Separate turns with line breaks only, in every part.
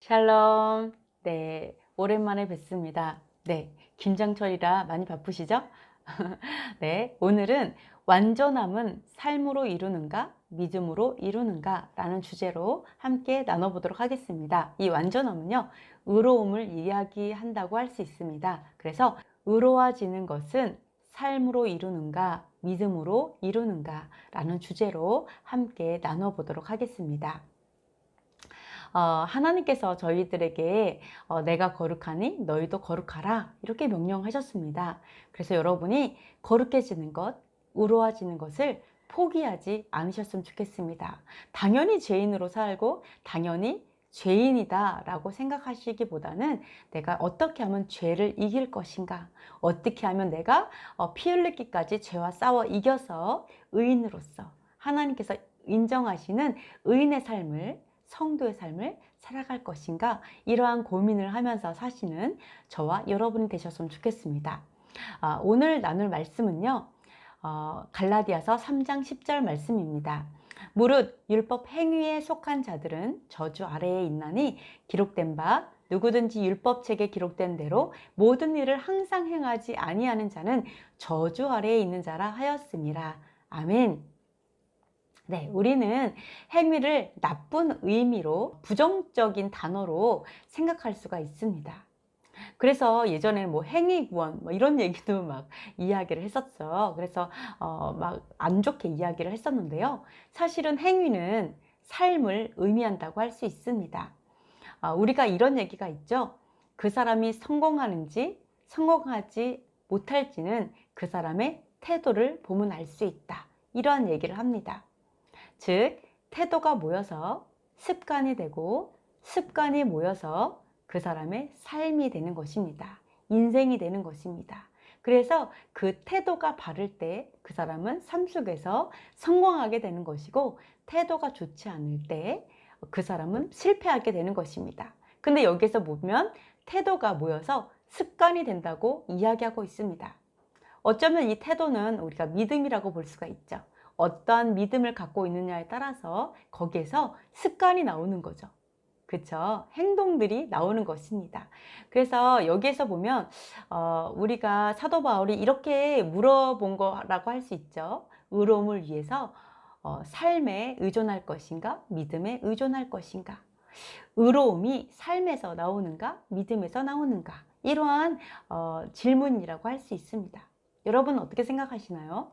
샬롬. 네, 오랜만에 뵙습니다. 네, 김장철이라 많이 바쁘시죠? 네, 오늘은 완전함은 삶으로 이루는가, 믿음으로 이루는가 라는 주제로 함께 나눠보도록 하겠습니다. 이 완전함은요, 의로움을 이야기한다고 할 수 있습니다. 그래서 의로워지는 것은 삶으로 이루는가, 믿음으로 이루는가 라는 주제로 함께 나눠보도록 하겠습니다. 하나님께서 저희들에게 내가 거룩하니 너희도 거룩하라 이렇게 명령하셨습니다. 그래서 여러분이 거룩해지는 것, 의로워지는 것을 포기하지 않으셨으면 좋겠습니다. 당연히 죄인으로 살고 당연히 죄인이다 라고 생각하시기보다는 내가 어떻게 하면 죄를 이길 것인가, 어떻게 하면 내가 피 흘리기까지 죄와 싸워 이겨서 의인으로서 하나님께서 인정하시는 의인의 삶을, 성도의 삶을 살아갈 것인가, 이러한 고민을 하면서 사시는 저와 여러분이 되셨으면 좋겠습니다. 오늘 나눌 말씀은요, 갈라디아서 3장 10절 말씀입니다. 무릇 율법 행위에 속한 자들은 저주 아래에 있나니 기록된 바 누구든지 율법책에 기록된 대로 모든 일을 항상 행하지 아니하는 자는 저주 아래에 있는 자라 하였음이라. 아멘. 네, 우리는 행위를 나쁜 의미로 부정적인 단어로 생각할 수가 있습니다. 그래서 예전에는 뭐 행위구원 뭐 이런 얘기도 막 이야기를 했었죠. 그래서 막 안 좋게 이야기를 했었는데요. 사실은 행위는 삶을 의미한다고 할 수 있습니다. 우리가 이런 얘기가 있죠. 그 사람이 성공하는지 성공하지 못할지는 그 사람의 태도를 보면 알 수 있다. 이러한 얘기를 합니다. 즉, 태도가 모여서 습관이 되고 습관이 모여서 그 사람의 삶이 되는 것입니다. 인생이 되는 것입니다. 그래서 그 태도가 바를 때 그 사람은 삶 속에서 성공하게 되는 것이고, 태도가 좋지 않을 때 그 사람은 실패하게 되는 것입니다. 근데 여기서 보면 태도가 모여서 습관이 된다고 이야기하고 있습니다. 어쩌면 이 태도는 우리가 믿음이라고 볼 수가 있죠. 어떠한 믿음을 갖고 있느냐에 따라서 거기에서 습관이 나오는 거죠. 그렇죠? 행동들이 나오는 것입니다. 그래서 여기에서 보면 우리가 사도 바울이 이렇게 물어본 거라고 할 수 있죠. 의로움을 위해서 삶에 의존할 것인가, 믿음에 의존할 것인가. 의로움이 삶에서 나오는가, 믿음에서 나오는가. 이러한 질문이라고 할 수 있습니다. 여러분 어떻게 생각하시나요?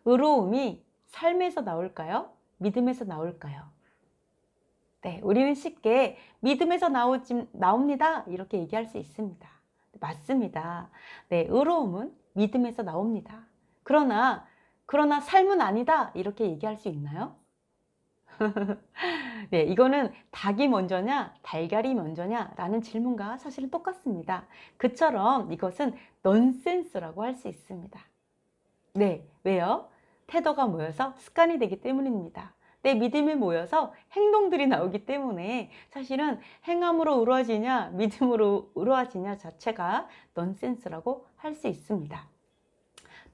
의로움이 삶에서 나올까요? 믿음에서 나올까요? 네, 우리는 쉽게 믿음에서 나옵니다 이렇게 얘기할 수 있습니다. 맞습니다. 네, 의로움은 믿음에서 나옵니다. 그러나 삶은 아니다 이렇게 얘기할 수 있나요? 네, 이거는 닭이 먼저냐 달걀이 먼저냐 라는 질문과 사실은 똑같습니다. 그처럼 이것은 넌센스라고 할 수 있습니다. 네, 왜요? 태도가 모여서 습관이 되기 때문입니다. 내 믿음이 모여서 행동들이 나오기 때문에 사실은 행함으로 이루어지냐 믿음으로 이루어지냐 자체가 넌센스라고 할 수 있습니다.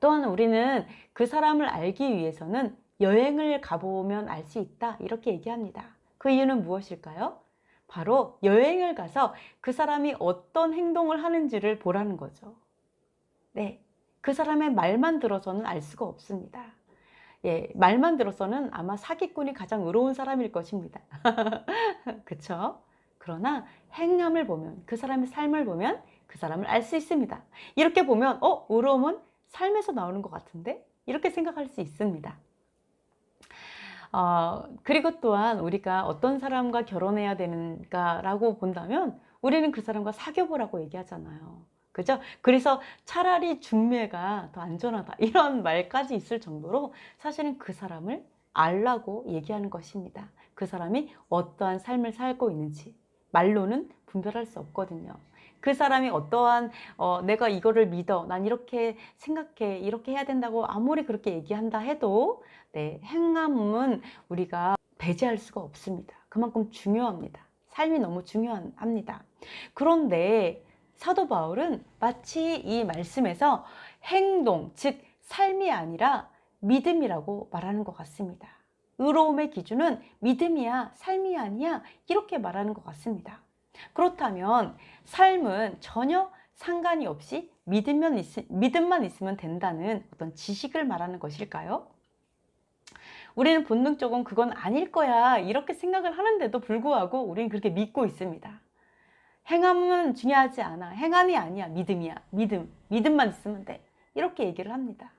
또한 우리는 그 사람을 알기 위해서는 여행을 가보면 알 수 있다 이렇게 얘기합니다. 그 이유는 무엇일까요? 바로 여행을 가서 그 사람이 어떤 행동을 하는지를 보라는 거죠. 네, 그 사람의 말만 들어서는 알 수가 없습니다. 예, 말만 들어서는 아마 사기꾼이 가장 의로운 사람일 것입니다. 그쵸? 그러나 행함을 보면, 그 사람의 삶을 보면 그 사람을 알 수 있습니다. 이렇게 보면 의로움은 삶에서 나오는 것 같은데? 이렇게 생각할 수 있습니다. 그리고 또한 우리가 어떤 사람과 결혼해야 되는가라고 본다면 우리는 그 사람과 사귀어보라고 얘기하잖아요. 그죠? 그래서 차라리 중매가 더 안전하다 이런 말까지 있을 정도로 사실은 그 사람을 알라고 얘기하는 것입니다. 그 사람이 어떠한 삶을 살고 있는지 말로는 분별할 수 없거든요. 그 사람이 어떠한 내가 이거를 믿어, 난 이렇게 생각해, 이렇게 해야 된다고 아무리 그렇게 얘기한다 해도 네, 행함은 우리가 배제할 수가 없습니다. 그만큼 중요합니다. 삶이 너무 중요합니다. 그런데 사도 바울은 마치 이 말씀에서 행동, 즉 삶이 아니라 믿음이라고 말하는 것 같습니다. 의로움의 기준은 믿음이야, 삶이 아니야, 이렇게 말하는 것 같습니다. 그렇다면 삶은 전혀 상관이 없이 믿음만 있으면 된다는 어떤 지식을 말하는 것일까요? 우리는 본능적으로 그건 아닐 거야 이렇게 생각을 하는데도 불구하고 우리는 그렇게 믿고 있습니다. 행함은 중요하지 않아. 행함이 아니야. 믿음이야. 믿음만 있으면 돼. 이렇게 얘기를 합니다.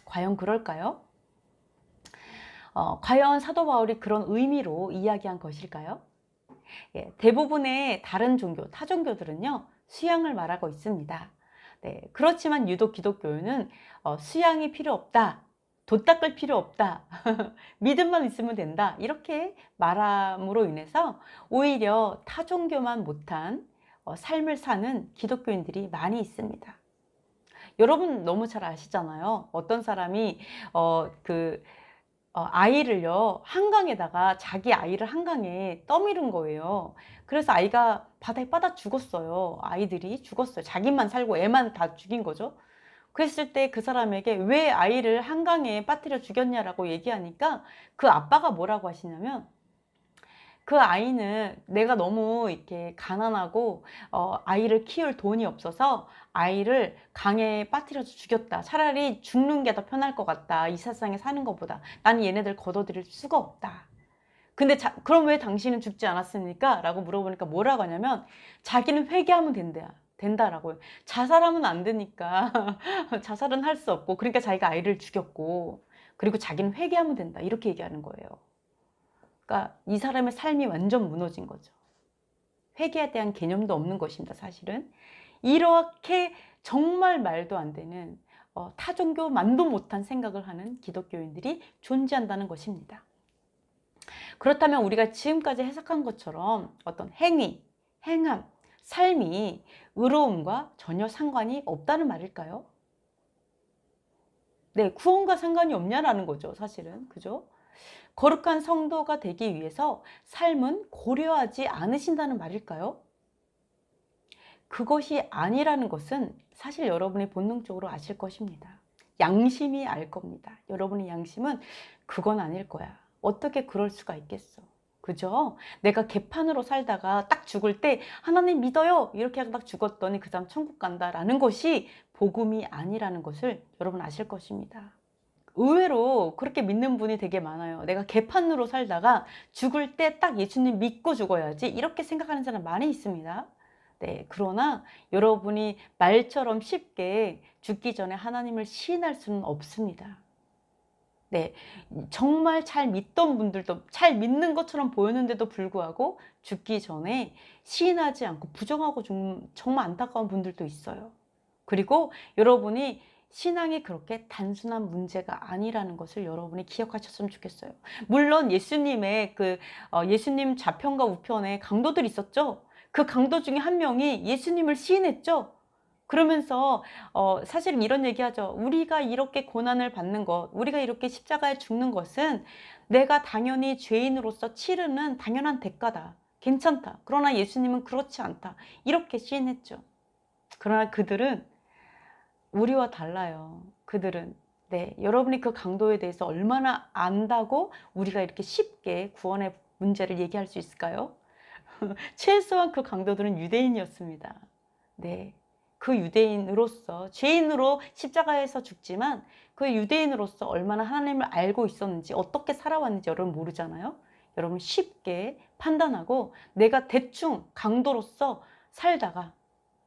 과연 그럴까요? 과연 사도 바울이 그런 의미로 이야기한 것일까요? 예, 대부분의 다른 종교, 타 종교들은요, 수양을 말하고 있습니다. 네, 그렇지만 유독 기독교는 수양이 필요 없다. 돛 닦을 필요 없다. 믿음만 있으면 된다. 이렇게 말함으로 인해서 오히려 타 종교만 못한 삶을 사는 기독교인들이 많이 있습니다. 여러분 너무 잘 아시잖아요. 어떤 사람이 아이를요, 한강에다가 자기 아이를 한강에 떠밀은 거예요. 그래서 아이가 바다에 빠져 죽었어요. 아이들이 죽었어요. 자기만 살고 애만 다 죽인 거죠. 그랬을 때 그 사람에게 왜 아이를 한강에 빠뜨려 죽였냐라고 얘기하니까 그 아빠가 뭐라고 하시냐면, 그 아이는 내가 너무 이렇게 가난하고 아이를 키울 돈이 없어서 아이를 강에 빠뜨려서 죽였다. 차라리 죽는 게 더 편할 것 같다. 이 세상에 사는 것보다. 나는 얘네들 걷어들일 수가 없다. 근데 그럼 왜 당신은 죽지 않았습니까? 라고 물어보니까 뭐라고 하냐면, 자기는 회개하면 된다라고요. 자살하면 안 되니까 자살은 할 수 없고, 그러니까 자기가 아이를 죽였고, 그리고 자기는 회개하면 된다. 이렇게 얘기하는 거예요. 그러니까 이 사람의 삶이 완전 무너진 거죠. 회개에 대한 개념도 없는 것입니다, 사실은. 이렇게 정말 말도 안 되는 타종교만도 못한 생각을 하는 기독교인들이 존재한다는 것입니다. 그렇다면 우리가 지금까지 해석한 것처럼 어떤 행위, 행함, 삶이 의로움과 전혀 상관이 없다는 말일까요? 네, 구원과 상관이 없냐라는 거죠, 사실은. 그죠? 거룩한 성도가 되기 위해서 삶은 고려하지 않으신다는 말일까요? 그것이 아니라는 것은 사실 여러분이 본능적으로 아실 것입니다. 양심이 알 겁니다. 여러분의 양심은 그건 아닐 거야. 어떻게 그럴 수가 있겠어. 그죠? 내가 개판으로 살다가 딱 죽을 때 하나님 믿어요 이렇게 하고 딱 죽었더니 그 다음 천국 간다라는 것이 복음이 아니라는 것을 여러분 아실 것입니다. 의외로 그렇게 믿는 분이 되게 많아요. 내가 개판으로 살다가 죽을 때 딱 예수님 믿고 죽어야지 이렇게 생각하는 사람 많이 있습니다. 네, 그러나 여러분이 말처럼 쉽게 죽기 전에 하나님을 시인할 수는 없습니다. 네, 정말 잘 믿던 분들도, 잘 믿는 것처럼 보였는데도 불구하고 죽기 전에 시인하지 않고 부정하고 죽는 정말 안타까운 분들도 있어요. 그리고 여러분이 신앙이 그렇게 단순한 문제가 아니라는 것을 여러분이 기억하셨으면 좋겠어요. 물론 예수님의 예수님 좌편과 우편에 강도들이 있었죠. 그 강도 중에 한 명이 예수님을 시인했죠. 그러면서 사실은 이런 얘기하죠. 우리가 이렇게 고난을 받는 것, 우리가 이렇게 십자가에 죽는 것은 내가 당연히 죄인으로서 치르는 당연한 대가다. 괜찮다. 그러나 예수님은 그렇지 않다. 이렇게 시인했죠. 그러나 그들은 우리와 달라요. 그들은. 네, 여러분이 그 강도에 대해서 얼마나 안다고 우리가 이렇게 쉽게 구원의 문제를 얘기할 수 있을까요? 최소한 그 강도들은 유대인이었습니다. 네, 그 유대인으로서 죄인으로 십자가에서 죽지만 그 유대인으로서 얼마나 하나님을 알고 있었는지, 어떻게 살아왔는지 여러분 모르잖아요. 여러분 쉽게 판단하고 내가 대충 강도로서 살다가,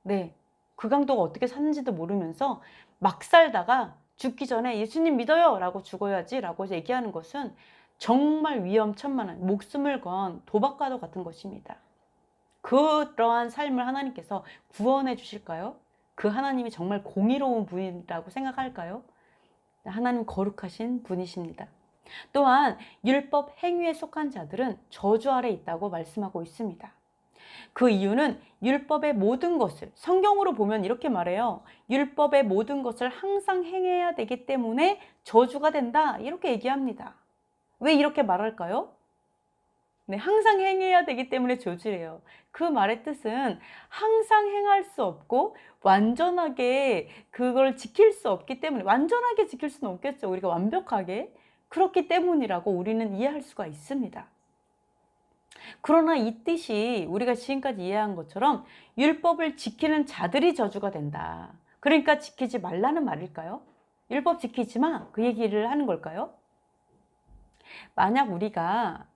네, 그 강도가 어떻게 사는지도 모르면서 막 살다가 죽기 전에 예수님 믿어요 라고 죽어야지 라고 얘기하는 것은 정말 위험천만한, 목숨을 건 도박과도 같은 것입니다. 그러한 삶을 하나님께서 구원해 주실까요? 그 하나님이 정말 공의로운 분이라고 생각할까요? 하나님 거룩하신 분이십니다. 또한 율법 행위에 속한 자들은 저주 아래 있다고 말씀하고 있습니다. 그 이유는 율법의 모든 것을, 성경으로 보면 이렇게 말해요. 율법의 모든 것을 항상 행해야 되기 때문에 저주가 된다. 이렇게 얘기합니다. 왜 이렇게 말할까요? 네, 항상 행해야 되기 때문에 저주래요. 그 말의 뜻은 항상 행할 수 없고 완전하게 그걸 지킬 수 없기 때문에, 완전하게 지킬 수는 없겠죠. 우리가 완벽하게. 그렇기 때문이라고 우리는 이해할 수가 있습니다. 그러나 이 뜻이 우리가 지금까지 이해한 것처럼 율법을 지키는 자들이 저주가 된다. 그러니까 지키지 말라는 말일까요? 율법 지키지 마. 그 얘기를 하는 걸까요? 만약 우리가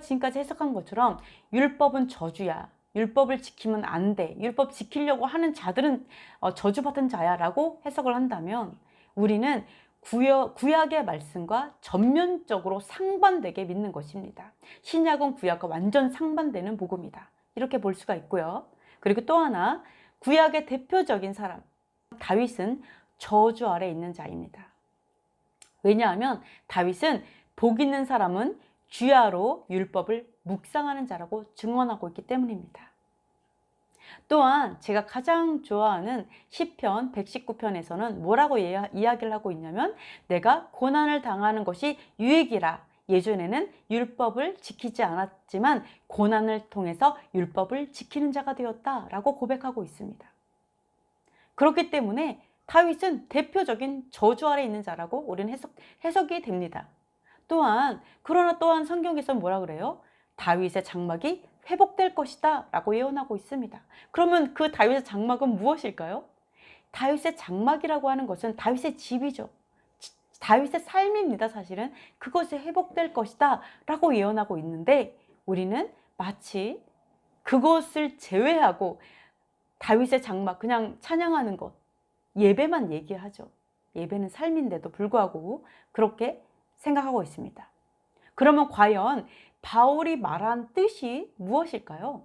지금까지 해석한 것처럼 율법은 저주야. 율법을 지키면 안 돼. 율법 지키려고 하는 자들은 저주받은 자야 라고 해석을 한다면 우리는 구약의 말씀과 전면적으로 상반되게 믿는 것입니다. 신약은 구약과 완전 상반되는 복음이다. 이렇게 볼 수가 있고요. 그리고 또 하나, 구약의 대표적인 사람 다윗은 저주 아래 있는 자입니다. 왜냐하면 다윗은 복 있는 사람은 주야로 율법을 묵상하는 자라고 증언하고 있기 때문입니다. 또한 제가 가장 좋아하는 시편 119편에서는 뭐라고 이야기를 하고 있냐면, 내가 고난을 당하는 것이 유익이라. 예전에는 율법을 지키지 않았지만 고난을 통해서 율법을 지키는 자가 되었다라고 고백하고 있습니다. 그렇기 때문에 다윗은 대표적인 저주 아래 있는 자라고 우리는 해석이 됩니다. 그러나 또한 성경에서는 뭐라 그래요? 다윗의 장막이 회복될 것이다 라고 예언하고 있습니다. 그러면 그 다윗의 장막은 무엇일까요? 다윗의 장막이라고 하는 것은 다윗의 집이죠. 다윗의 삶입니다. 사실은 그것이 회복될 것이다 라고 예언하고 있는데, 우리는 마치 그것을 제외하고 다윗의 장막, 그냥 찬양하는 것, 예배만 얘기하죠. 예배는 삶인데도 불구하고 그렇게 생각하고 있습니다. 그러면 과연 바울이 말한 뜻이 무엇일까요?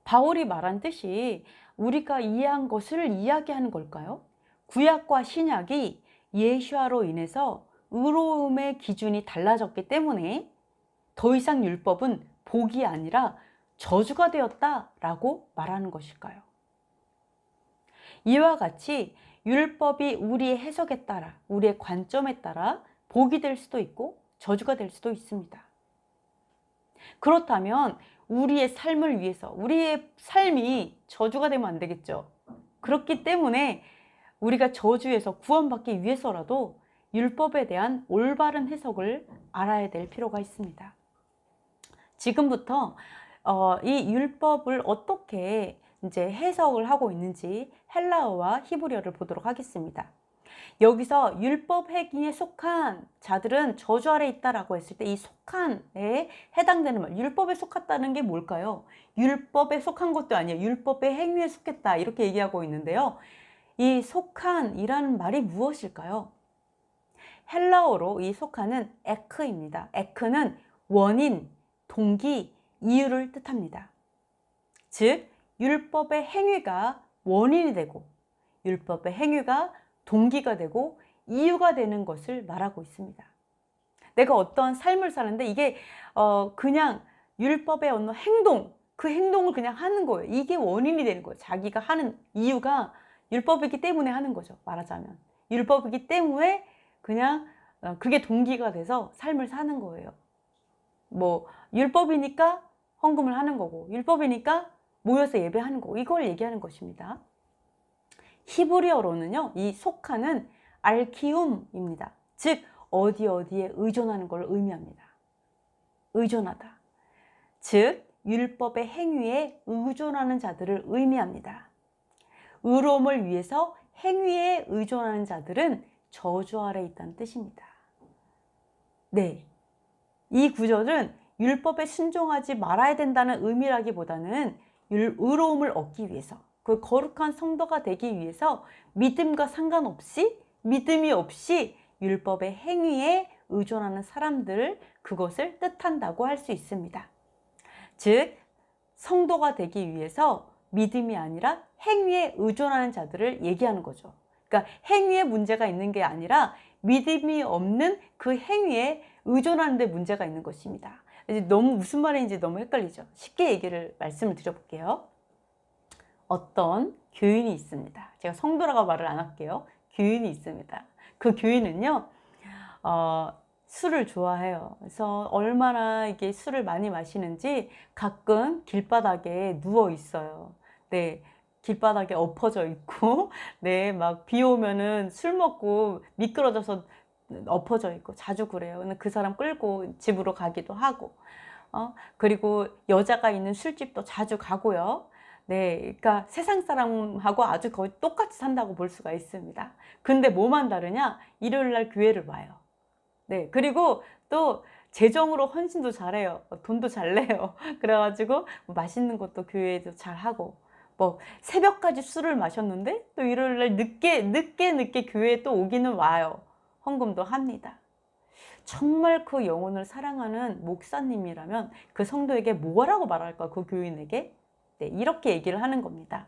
바울이 말한 뜻이 우리가 이해한 것을 이야기하는 걸까요? 구약과 신약이 예수와로 인해서 의로움의 기준이 달라졌기 때문에 더 이상 율법은 복이 아니라 저주가 되었다라고 말하는 것일까요? 이와 같이 율법이 우리의 해석에 따라, 우리의 관점에 따라 복이 될 수도 있고 저주가 될 수도 있습니다. 그렇다면 우리의 삶을 위해서, 우리의 삶이 저주가 되면 안 되겠죠. 그렇기 때문에 우리가 저주에서 구원받기 위해서라도 율법에 대한 올바른 해석을 알아야 될 필요가 있습니다. 지금부터 이 율법을 어떻게 이제 해석을 하고 있는지 헬라어와 히브리어를 보도록 하겠습니다. 여기서 율법 행위에 속한 자들은 저주 아래 있다라고 했을 때 이 속한에 해당되는 말, 율법에 속했다는 게 뭘까요? 율법에 속한 것도 아니에요. 율법의 행위에 속했다 이렇게 얘기하고 있는데요. 이 속한이라는 말이 무엇일까요? 헬라어로 이 속한은 에크입니다. 에크는 원인, 동기, 이유를 뜻합니다. 즉 율법의 행위가 원인이 되고 율법의 행위가 동기가 되고 이유가 되는 것을 말하고 있습니다. 내가 어떤 삶을 사는데 이게 그냥 율법의 어느 행동, 그 행동을 그냥 하는 거예요. 이게 원인이 되는 거예요. 자기가 하는 이유가 율법이기 때문에 하는 거죠. 말하자면 율법이기 때문에 그냥 그게 동기가 돼서 삶을 사는 거예요. 뭐 율법이니까 헌금을 하는 거고, 율법이니까 모여서 예배하는 거고, 이걸 얘기하는 것입니다. 히브리어로는요, 이 속하는 알키움입니다. 즉 어디에 의존하는 걸 의미합니다. 의존하다. 즉 율법의 행위에 의존하는 자들을 의미합니다. 의로움을 위해서 행위에 의존하는 자들은 저주 아래 있다는 뜻입니다. 네, 이 구절은 율법에 순종하지 말아야 된다는 의미라기보다는 의로움을 얻기 위해서, 그 거룩한 성도가 되기 위해서 믿음과 상관없이, 믿음이 없이 율법의 행위에 의존하는 사람들, 그것을 뜻한다고 할 수 있습니다. 즉 성도가 되기 위해서 믿음이 아니라 행위에 의존하는 자들을 얘기하는 거죠. 그러니까 행위에 문제가 있는 게 아니라 믿음이 없는 그 행위에 의존하는 데 문제가 있는 것입니다. 이제 너무 무슨 말인지 너무 헷갈리죠. 쉽게 말씀을 드려볼게요. 어떤 교인이 있습니다. 제가 성도라고 말을 안 할게요. 교인이 있습니다. 그 교인은요, 술을 좋아해요. 그래서 얼마나 이게 술을 많이 마시는지 가끔 길바닥에 누워 있어요. 네, 길바닥에 엎어져 있고, 네, 막 비 오면은 술 먹고 미끄러져서 엎어져 있고 자주 그래요. 근데 그 사람 끌고 집으로 가기도 하고, 그리고 여자가 있는 술집도 자주 가고요. 네, 그러니까 세상 사람하고 아주 거의 똑같이 산다고 볼 수가 있습니다. 근데 뭐만 다르냐? 일요일 날 교회를 와요. 네, 그리고 또 재정으로 헌신도 잘해요. 돈도 잘 내요. 그래가지고 뭐 맛있는 것도 교회에도 잘 하고, 뭐 새벽까지 술을 마셨는데 또 일요일 날 늦게 교회에 또 오기는 와요. 헌금도 합니다. 정말 그 영혼을 사랑하는 목사님이라면 그 성도에게 뭐라고 말할까? 그 교인에게? 네, 이렇게 얘기를 하는 겁니다.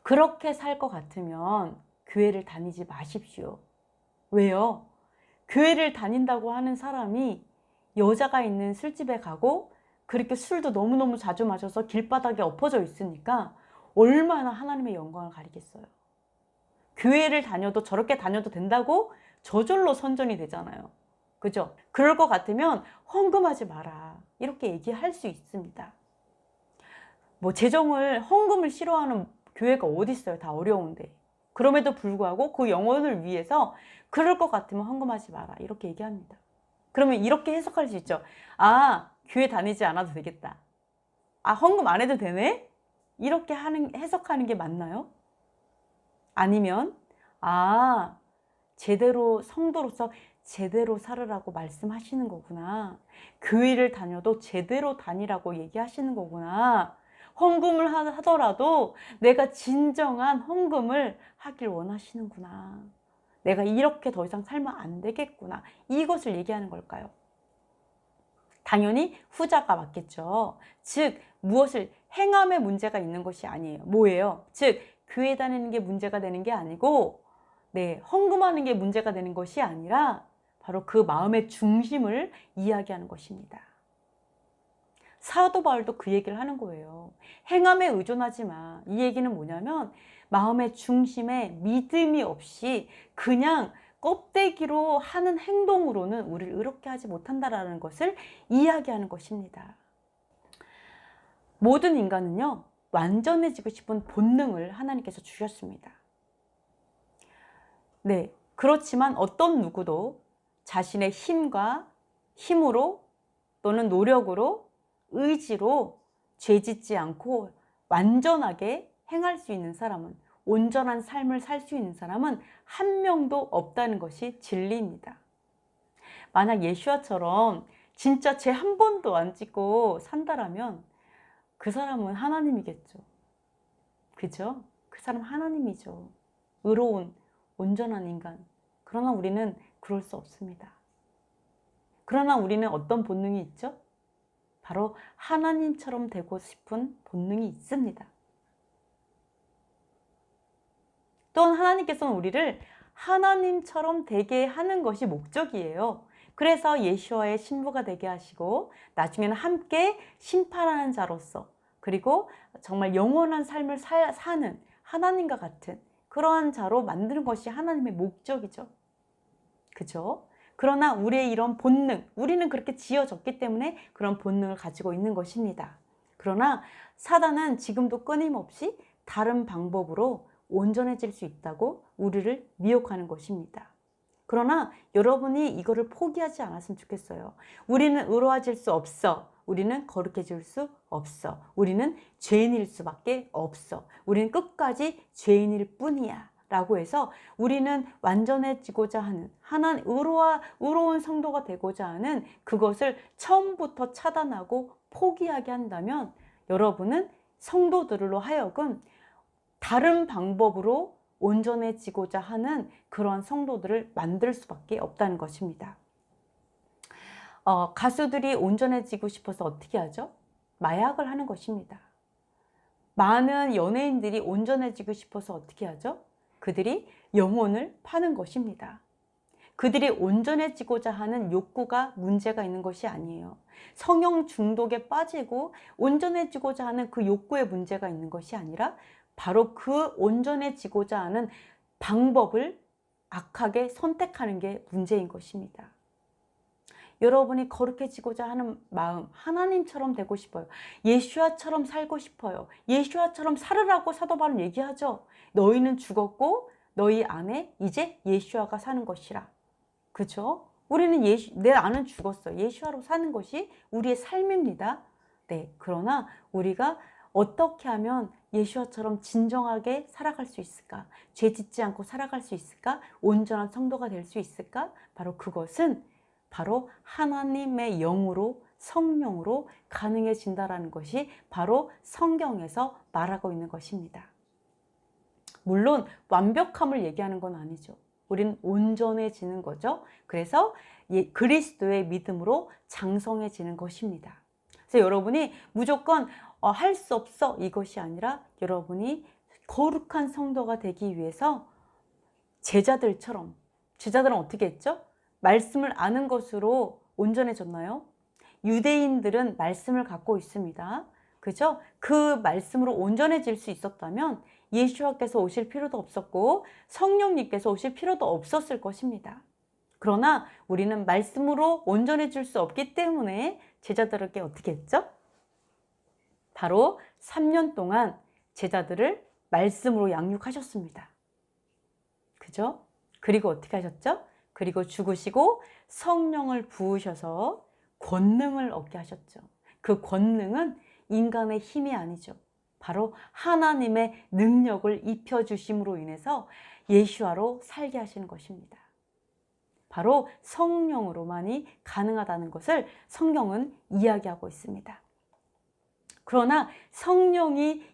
그렇게 살 것 같으면 교회를 다니지 마십시오. 왜요? 교회를 다닌다고 하는 사람이 여자가 있는 술집에 가고 그렇게 술도 너무너무 자주 마셔서 길바닥에 엎어져 있으니까 얼마나 하나님의 영광을 가리겠어요. 교회를 다녀도 저렇게 다녀도 된다고 저절로 선전이 되잖아요. 그죠? 그럴 것 같으면 헌금하지 마라. 이렇게 얘기할 수 있습니다. 뭐 헌금을 싫어하는 교회가 어디 있어요? 다 어려운데. 그럼에도 불구하고 그 영혼을 위해서 그럴 것 같으면 헌금하지 마라. 이렇게 얘기합니다. 그러면 이렇게 해석할 수 있죠. 아, 교회 다니지 않아도 되겠다. 아, 헌금 안 해도 되네? 이렇게 해석하는 게 맞나요? 아니면, 아, 제대로 성도로서 제대로 살으라고 말씀하시는 거구나. 교회를 다녀도 제대로 다니라고 얘기하시는 거구나. 헌금을 하더라도 내가 진정한 헌금을 하길 원하시는구나. 내가 이렇게 더 이상 살면 안 되겠구나. 이것을 얘기하는 걸까요? 당연히 후자가 맞겠죠. 즉 무엇을 행함에 문제가 있는 것이 아니에요. 뭐예요? 즉 교회 다니는 게 문제가 되는 게 아니고 네, 헌금하는 게 문제가 되는 것이 아니라 바로 그 마음의 중심을 이야기하는 것입니다. 사도 바울도 그 얘기를 하는 거예요. 행함에 의존하지 마. 이 얘기는 뭐냐면 마음의 중심에 믿음이 없이 그냥 껍데기로 하는 행동으로는 우리를 의롭게 하지 못한다라는 것을 이야기하는 것입니다. 모든 인간은요, 완전해지고 싶은 본능을 하나님께서 주셨습니다. 네, 그렇지만 어떤 누구도 자신의 힘으로 또는 노력으로 의지로 죄짓지 않고 완전하게 행할 수 있는 사람은, 온전한 삶을 살 수 있는 사람은 한 명도 없다는 것이 진리입니다. 만약 예수야처럼 진짜 죄 한 번도 안 짓고 산다라면 그 사람은 하나님이겠죠. 그죠? 그 사람 하나님이죠. 의로운 온전한 인간. 그러나 우리는 그럴 수 없습니다. 그러나 우리는 어떤 본능이 있죠? 바로 하나님처럼 되고 싶은 본능이 있습니다. 또한 하나님께서는 우리를 하나님처럼 되게 하는 것이 목적이에요. 그래서 예수와의 신부가 되게 하시고 나중에는 함께 심판하는 자로서, 그리고 정말 영원한 삶을 사는 하나님과 같은 그러한 자로 만드는 것이 하나님의 목적이죠. 그죠? 그러나 우리의 이런 본능, 우리는 그렇게 지어졌기 때문에 그런 본능을 가지고 있는 것입니다. 그러나 사단은 지금도 끊임없이 다른 방법으로 온전해질 수 있다고 우리를 미혹하는 것입니다. 그러나 여러분이 이거를 포기하지 않았으면 좋겠어요. 우리는 의로워질 수 없어. 우리는 거룩해질 수 없어. 우리는 죄인일 수밖에 없어. 우리는 끝까지 죄인일 뿐이야. 라고 해서 우리는 완전해지고자 하는, 의로운 성도가 되고자 하는 그것을 처음부터 차단하고 포기하게 한다면 여러분은 성도들로 하여금 다른 방법으로 온전해지고자 하는 그러한 성도들을 만들 수밖에 없다는 것입니다. 가수들이 온전해지고 싶어서 어떻게 하죠? 마약을 하는 것입니다. 많은 연예인들이 온전해지고 싶어서 어떻게 하죠? 그들이 영혼을 파는 것입니다. 그들이 온전해지고자 하는 욕구가 문제가 있는 것이 아니에요. 성형 중독에 빠지고 온전해지고자 하는 그 욕구에 문제가 있는 것이 아니라 바로 그 온전해지고자 하는 방법을 악하게 선택하는 게 문제인 것입니다. 여러분이 거룩해지고자 하는 마음, 하나님처럼 되고 싶어요. 예수야처럼 살고 싶어요. 예수야처럼 살으라고 사도 바울은 얘기하죠. 너희는 죽었고 너희 안에 이제 예수야가 사는 것이라. 그죠? 우리는 내 나는 죽었어. 예수와로 사는 것이 우리의 삶입니다. 네. 그러나 우리가 어떻게 하면 예수와처럼 진정하게 살아갈 수 있을까? 죄 짓지 않고 살아갈 수 있을까? 온전한 성도가 될 수 있을까? 바로 그것은 바로 하나님의 영으로, 성령으로 가능해진다라는 것이 바로 성경에서 말하고 있는 것입니다. 물론 완벽함을 얘기하는 건 아니죠. 우리는 온전해지는 거죠. 그래서 그리스도의 믿음으로 장성해지는 것입니다. 그래서 여러분이 무조건 할 수 없어 이것이 아니라 여러분이 거룩한 성도가 되기 위해서 제자들은 어떻게 했죠? 말씀을 아는 것으로 온전해졌나요? 유대인들은 말씀을 갖고 있습니다. 그죠? 그 말씀으로 온전해질 수 있었다면 예수와께서 오실 필요도 없었고 성령님께서 오실 필요도 없었을 것입니다. 그러나 우리는 말씀으로 온전해질 수 없기 때문에 제자들에게 어떻게 했죠? 바로 3년 동안 제자들을 말씀으로 양육하셨습니다. 그죠? 그리고 어떻게 하셨죠? 그리고 죽으시고 성령을 부으셔서 권능을 얻게 하셨죠. 그 권능은 인간의 힘이 아니죠. 바로 하나님의 능력을 입혀주심으로 인해서 예수와로 살게 하시는 것입니다. 바로 성령으로만이 가능하다는 것을 성경은 이야기하고 있습니다. 그러나 성령이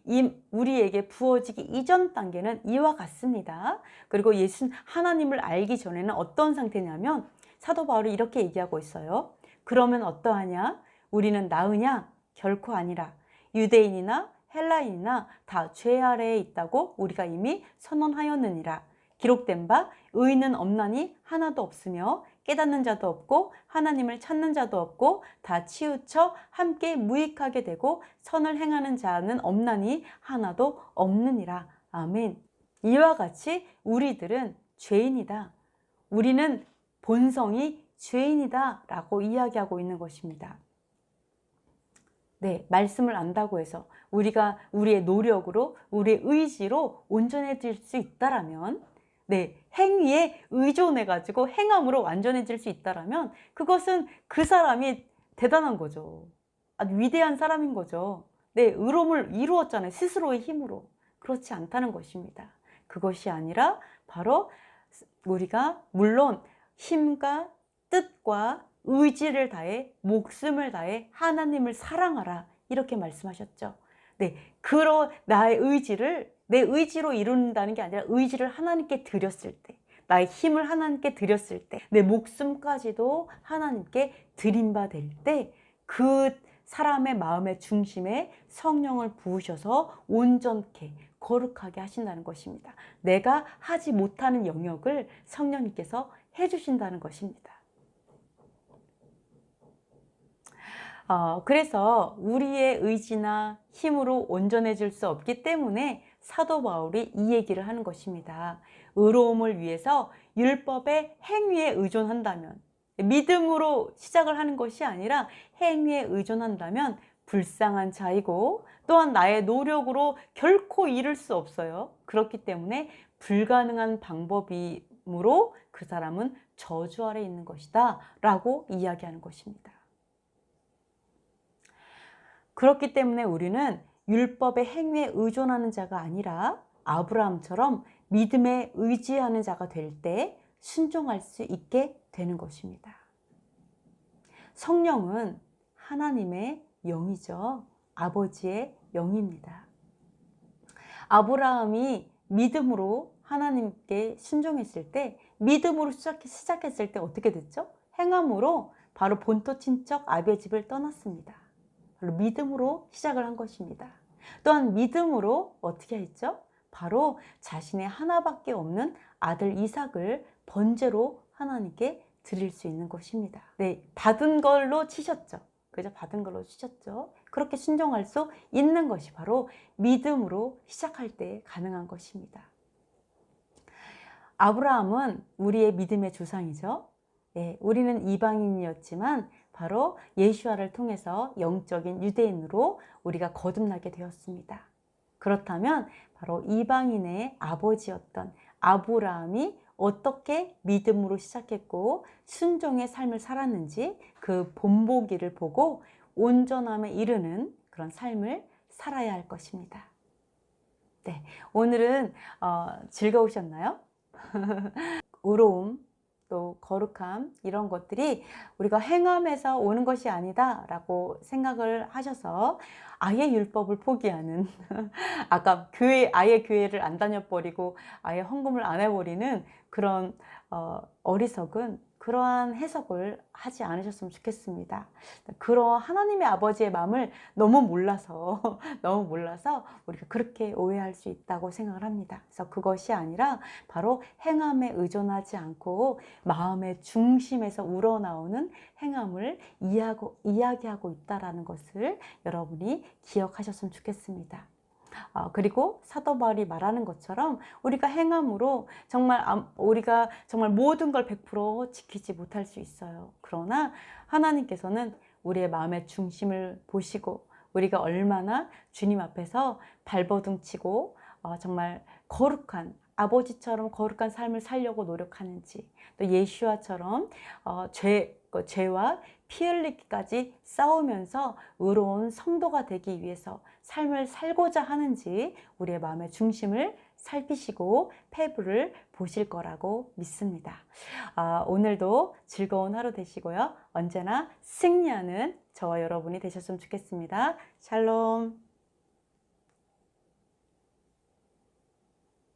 우리에게 부어지기 이전 단계는 이와 같습니다. 그리고 하나님을 알기 전에는 어떤 상태냐면 사도 바울이 이렇게 얘기하고 있어요. 그러면 어떠하냐? 우리는 나으냐? 결코 아니라. 유대인이나 헬라인이나 다 죄 아래에 있다고 우리가 이미 선언하였느니라. 기록된 바 의인은 없나니 하나도 없으며 깨닫는 자도 없고 하나님을 찾는 자도 없고 다 치우쳐 함께 무익하게 되고 선을 행하는 자는 없나니 하나도 없느니라. 아멘. 이와 같이 우리들은 죄인이다. 우리는 본성이 죄인이다 라고 이야기하고 있는 것입니다. 네, 말씀을 안다고 해서 우리가 우리의 노력으로 우리의 의지로 온전해질 수 있다라면 네, 행위에 의존해가지고 행함으로 완전해질 수 있다라면 그것은 그 사람이 대단한 거죠. 아주 위대한 사람인 거죠. 네, 의로움을 이루었잖아요. 스스로의 힘으로. 그렇지 않다는 것입니다. 그것이 아니라 바로 우리가 물론 힘과 뜻과 의지를 다해 목숨을 다해 하나님을 사랑하라 이렇게 말씀하셨죠. 네, 나의 의지를 내 의지로 이룬다는 게 아니라 의지를 하나님께 드렸을 때, 나의 힘을 하나님께 드렸을 때, 내 목숨까지도 하나님께 드림받을 때 그 사람의 마음의 중심에 성령을 부으셔서 온전케 거룩하게 하신다는 것입니다. 내가 하지 못하는 영역을 성령님께서 해주신다는 것입니다. 그래서 우리의 의지나 힘으로 온전해질 수 없기 때문에 사도 바울이 이 얘기를 하는 것입니다. 의로움을 위해서 율법의 행위에 의존한다면, 믿음으로 시작을 하는 것이 아니라 행위에 의존한다면 불쌍한 자이고 또한 나의 노력으로 결코 이룰 수 없어요. 그렇기 때문에 불가능한 방법이므로 그 사람은 저주 아래 있는 것이다 라고 이야기하는 것입니다. 그렇기 때문에 우리는 율법의 행위에 의존하는 자가 아니라 아브라함처럼 믿음에 의지하는 자가 될 때 순종할 수 있게 되는 것입니다. 성령은 하나님의 영이죠. 아버지의 영입니다. 아브라함이 믿음으로 하나님께 순종했을 때, 믿음으로 시작했을 때 어떻게 됐죠? 행함으로 바로 본토 친척 아비의 집을 떠났습니다. 바로 믿음으로 시작을 한 것입니다. 또한 믿음으로 어떻게 했죠? 바로 자신의 하나밖에 없는 아들 이삭을 번제로 하나님께 드릴 수 있는 것입니다. 네, 받은 걸로 치셨죠. 그죠? 받은 걸로 치셨죠. 그렇게 순종할 수 있는 것이 바로 믿음으로 시작할 때 가능한 것입니다. 아브라함은 우리의 믿음의 조상이죠. 네, 우리는 이방인이었지만 바로 예수와를 통해서 영적인 유대인으로 우리가 거듭나게 되었습니다. 그렇다면 바로 이방인의 아버지였던 아브라함이 어떻게 믿음으로 시작했고 순종의 삶을 살았는지 그 본보기를 보고 온전함에 이르는 그런 삶을 살아야 할 것입니다. 네, 오늘은 즐거우셨나요? 의로움, 또 거룩함 이런 것들이 우리가 행함에서 오는 것이 아니다 라고 생각을 하셔서 아예 율법을 포기하는 아까 아예 교회를 안 다녀버리고 아예 헌금을 안 해버리는 그런 어리석은 그러한 해석을 하지 않으셨으면 좋겠습니다. 그런 하나님의 아버지의 마음을 너무 몰라서 너무 몰라서 우리가 그렇게 오해할 수 있다고 생각을 합니다. 그래서 그것이 아니라 바로 행함에 의존하지 않고 마음의 중심에서 우러나오는 행함을 이야기하고 있다는 것을 여러분이 기억하셨으면 좋겠습니다. 그리고 사도 바울이 말하는 것처럼 우리가 행함으로 우리가 정말 모든 걸 100% 지키지 못할 수 있어요. 그러나 하나님께서는 우리의 마음의 중심을 보시고 우리가 얼마나 주님 앞에서 발버둥 치고 정말 거룩한 아버지처럼 거룩한 삶을 살려고 노력하는지, 또 예수와처럼 죄와 피 흘리기까지 싸우면서 의로운 성도가 되기 위해서 삶을 살고자 하는지 우리의 마음의 중심을 살피시고 패브를 보실 거라고 믿습니다. 오늘도 즐거운 하루 되시고요. 언제나 승리하는 저와 여러분이 되셨으면 좋겠습니다. 샬롬.